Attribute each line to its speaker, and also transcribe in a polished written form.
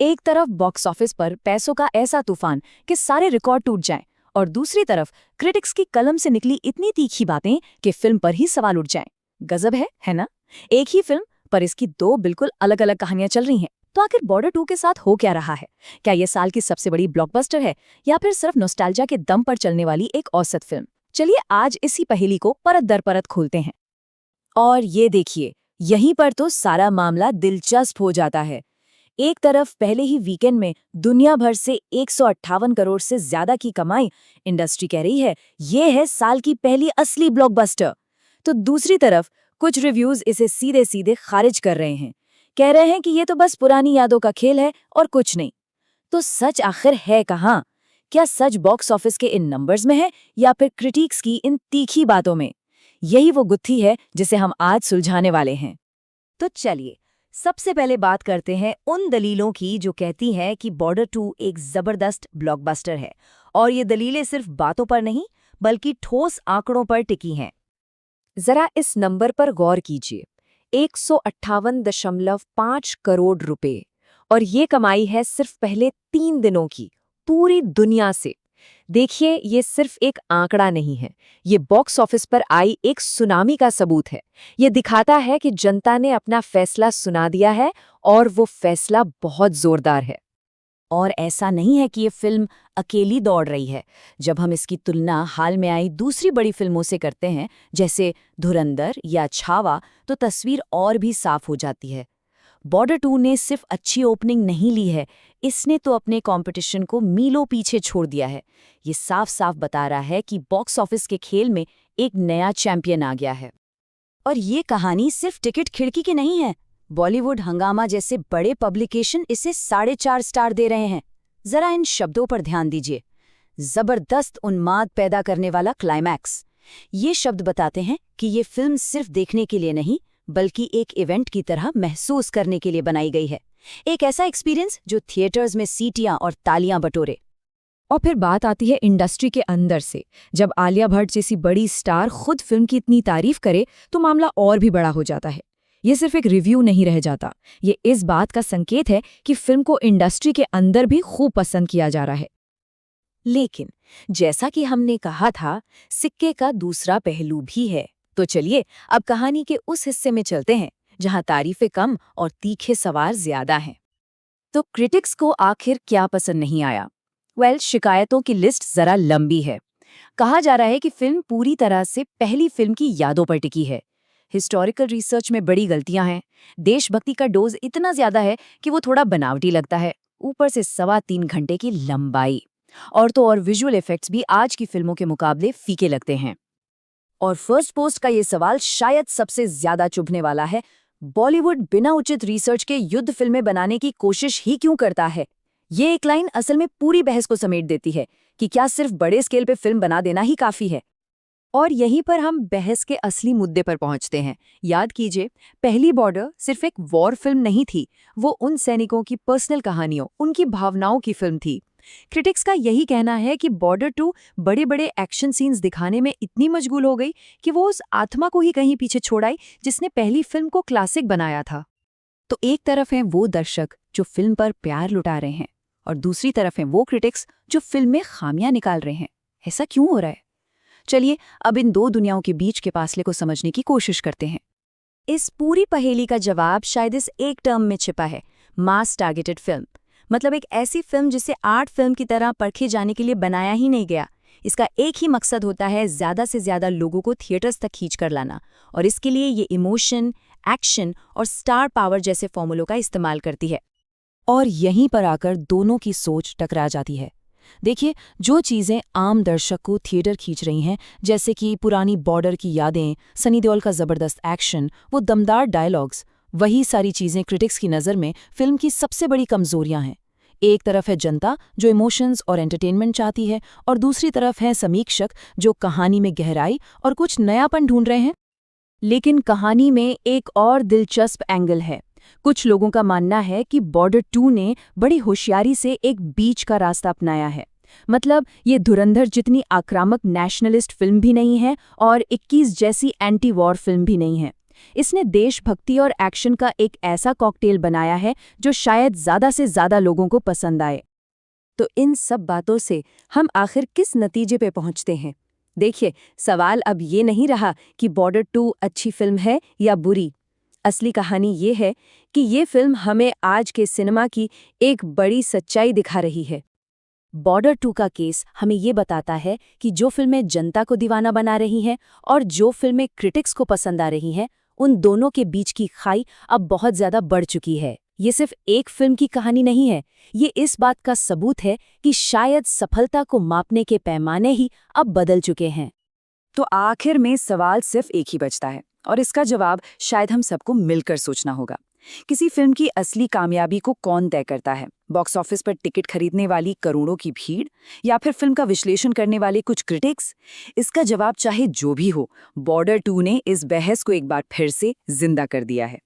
Speaker 1: एक तरफ box office पर पैसों का ऐसा तूफान कि सारे रिकॉर्ड टूट जाएं, और दूसरी तरफ क्रिटिक्स की कलम से निकली इतनी तीखी बातें कि फिल्म पर ही सवाल उठ जाएं। गजब है ना? एक ही फिल्म पर इसकी दो बिल्कुल अलग अलग कहानियां चल रही हैं। तो आखिर बॉर्डर 2 के साथ हो क्या रहा है? क्या ये साल की सबसे बड़ी ब्लॉकबस्टर है, या फिर सिर्फ नॉस्टैल्जिया के दम पर चलने वाली एक औसत फिल्म? चलिए आज इसी पहेली को परत दर परत खोलते हैं। और ये देखिए, यहीं पर तो सारा मामला दिलचस्प हो जाता है। एक तरफ पहले ही वीकेंड में दुनिया भर से 158 करोड़ से ज्यादा की कमाई, इंडस्ट्री कह रही है ये है साल की पहली असली ब्लॉकबस्टर। तो दूसरी तरफ कुछ रिव्यूज इसे सीधे सीधे खारिज कर रहे हैं, कह रहे हैं कि ये तो बस पुरानी यादों का खेल है और कुछ नहीं। तो सच आखिर है कहाँ? क्या सच बॉक्स ऑफिस के इन नंबर्स में है, या फिर क्रिटिक्स की इन तीखी बातों में? यही वो गुत्थी है जिसे हम आज सुलझाने वाले हैं। तो चलिए सबसे पहले बात करते हैं उन दलीलों की जो कहती हैं कि बॉर्डर 2 एक जबरदस्त ब्लॉकबस्टर है। और ये दलीलें सिर्फ बातों पर नहीं बल्कि ठोस आंकड़ों पर टिकी हैं। जरा इस नंबर पर गौर कीजिए, 158.5 करोड़ रुपए। और ये कमाई है सिर्फ पहले 3 दिनों की, पूरी दुनिया से। देखिए, ये सिर्फ एक आंकड़ा नहीं है, ये बॉक्स ऑफिस पर आई एक सुनामी का सबूत है। ये दिखाता है कि जनता ने अपना फैसला सुना दिया है, और वो फैसला बहुत जोरदार है। और ऐसा नहीं है कि ये फिल्म अकेली दौड़ रही है। जब हम इसकी तुलना हाल में आई दूसरी बड़ी फिल्मों से करते हैं, जैसे धुरंधर या छावा, तो तस्वीर और भी साफ हो जाती है। बॉर्डर 2 ने सिर्फ अच्छी ओपनिंग नहीं ली है, इसने तो अपने कंपटीशन को मीलों पीछे छोड़ दिया है। ये साफ साफ बता रहा है कि बॉक्स ऑफिस के खेल में एक नया चैंपियन आ गया है। और ये कहानी सिर्फ टिकट खिड़की की नहीं है। बॉलीवुड हंगामा जैसे बड़े पब्लिकेशन इसे 4.5 स्टार दे रहे हैं। जरा इन शब्दों पर ध्यान दीजिए। जबरदस्त उन्माद पैदा करने वाला क्लाइमैक्स। ये शब्द बताते हैं कि ये फिल्म सिर्फ देखने के लिए नहीं बल्कि एक इवेंट की तरह महसूस करने के लिए बनाई गई है। एक ऐसा एक्सपीरियंस जो थिएटर्स में सीटियां और तालियां बटोरे। और फिर बात आती है इंडस्ट्री के अंदर से। जब आलिया भट्ट जैसी बड़ी स्टार खुद फिल्म की इतनी तारीफ करे तो मामला और भी बड़ा हो जाता है। ये सिर्फ एक रिव्यू नहीं रह जाता, ये इस बात का संकेत है कि फिल्म को इंडस्ट्री के अंदर भी खूब पसंद किया जा रहा है। लेकिन जैसा कि हमने कहा था, सिक्के का दूसरा पहलू भी है। तो चलिए अब कहानी के उस हिस्से में चलते हैं जहां तारीफें कम और तीखे सवाल ज्यादा हैं। तो क्रिटिक्स को आखिर क्या पसंद नहीं आया? शिकायतों की लिस्ट जरा लंबी है। कहा जा रहा है कि फिल्म पूरी तरह से पहली फिल्म की यादों पर टिकी है। हिस्टोरिकल रिसर्च में बड़ी गलतियां हैं। देशभक्ति का डोज इतना ज्यादा है कि वो थोड़ा बनावटी लगता है। ऊपर से 3.25 घंटे की लंबाई। और तो और विजुअल इफेक्ट्स भी आज की फिल्मों के मुकाबले फीके लगते हैं। और फर्स्ट पोस्ट का ये सवाल शायद सबसे ज्यादा चुभने वाला है। बॉलीवुड बिना उचित रिसर्च के युद्ध फिल्में बनाने की कोशिश ही क्यों करता है? ये एक लाइन असल में पूरी बहस को समेट देती है कि क्या सिर्फ बड़े स्केल पे फिल्म बना देना ही काफी है। और यहीं पर हम बहस के असली मुद्दे पर पहुंचते हैं। याद कीजिए, पहली बॉर्डर सिर्फ एक वॉर फिल्म नहीं थी, वो उन सैनिकों की पर्सनल कहानियों, उनकी भावनाओं की फिल्म थी। क्रिटिक्स का यही कहना है कि बॉर्डर 2 बड़े बड़े एक्शन सीन्स दिखाने में इतनी मशगूल हो गई कि वो उस आत्मा को ही कहीं पीछे छोड़ आई जिसने पहली फिल्म को क्लासिक बनाया था। तो एक तरफ हैं वो दर्शक जो फिल्म पर प्यार लुटा रहे हैं, और दूसरी तरफ हैं वो क्रिटिक्स जो फिल्म में खामियां निकाल रहे हैं। ऐसा क्यों हो रहा है? चलिए अब इन दो दुनियाओं के बीच के फासले को समझने की कोशिश करते हैं। इस पूरी पहेली का जवाब शायद इस एक टर्म में छिपा है, मास टारगेटेड फिल्म। मतलब एक ऐसी फिल्म जिसे आर्ट फिल्म की तरह परखे जाने के लिए बनाया ही नहीं गया। इसका एक ही मकसद होता है, ज्यादा से ज्यादा लोगों को थिएटर्स तक खींच कर लाना। और इसके लिए ये इमोशन, एक्शन और स्टार पावर जैसे फॉर्मूलों का इस्तेमाल करती है। और यहीं पर आकर दोनों की सोच टकरा जाती है। देखिए, जो चीज़ें आम दर्शक को थिएटर खींच रही हैं, जैसे कि पुरानी बॉर्डर की यादें, सनी देओल का ज़बरदस्त एक्शन, वो दमदार डायलॉग्स, वही सारी चीज़ें क्रिटिक्स की नज़र में फिल्म की सबसे बड़ी कमज़ोरियां हैं। एक तरफ है जनता जो इमोशंस और एंटरटेनमेंट चाहती है, और दूसरी तरफ है समीक्षक जो कहानी में गहराई और कुछ नयापन ढूंढ रहे हैं। लेकिन कहानी में एक और दिलचस्प एंगल है। कुछ लोगों का मानना है कि बॉर्डर 2 ने बड़ी होशियारी से एक बीच का रास्ता अपनाया है। मतलब ये धुरंधर जितनी आक्रामक नेशनलिस्ट फिल्म भी नहीं है और 21 जैसी एंटी वॉर फिल्म भी नहीं है।
Speaker 2: इसने देशभक्ति और एक्शन का एक ऐसा कॉकटेल बनाया है जो शायद ज़्यादा से ज़्यादा लोगों को पसंद आए।
Speaker 1: तो इन सब बातों से हम आखिर किस नतीजे पे पहुंचते हैं? देखिए, सवाल अब ये नहीं रहा कि बॉर्डर 2 अच्छी फिल्म है या बुरी। असली कहानी ये है कि ये फिल्म हमें आज के सिनेमा की एक बड़ी सच्चाई दिखा रही है।
Speaker 2: बॉर्डर 2 का केस हमें ये बताता है कि जो फिल्में जनता को दीवाना बना रही हैं और जो फिल्में क्रिटिक्स को पसंद आ रही हैं, उन दोनों के बीच की खाई अब बहुत ज़्यादा बढ़ चुकी है। ये सिर्फ एक फिल्म की कहानी नहीं है, ये इस बात का सबूत है कि शायद सफलता को मापने के पैमाने ही अब बदल चुके हैं।
Speaker 1: तो आखिर में सवाल सिर्फ एक ही बचता है, और इसका जवाब शायद हम सबको मिलकर सोचना होगा। किसी फिल्म की असली कामयाबी को कौन तय करता है? बॉक्स ऑफिस पर टिकट खरीदने वाली करोड़ों की भीड़, या फिर फिल्म का विश्लेषण करने वाले कुछ क्रिटिक्स? इसका जवाब चाहे जो भी हो, बॉर्डर 2 ने इस बहस को एक बार फिर से जिंदा कर दिया है।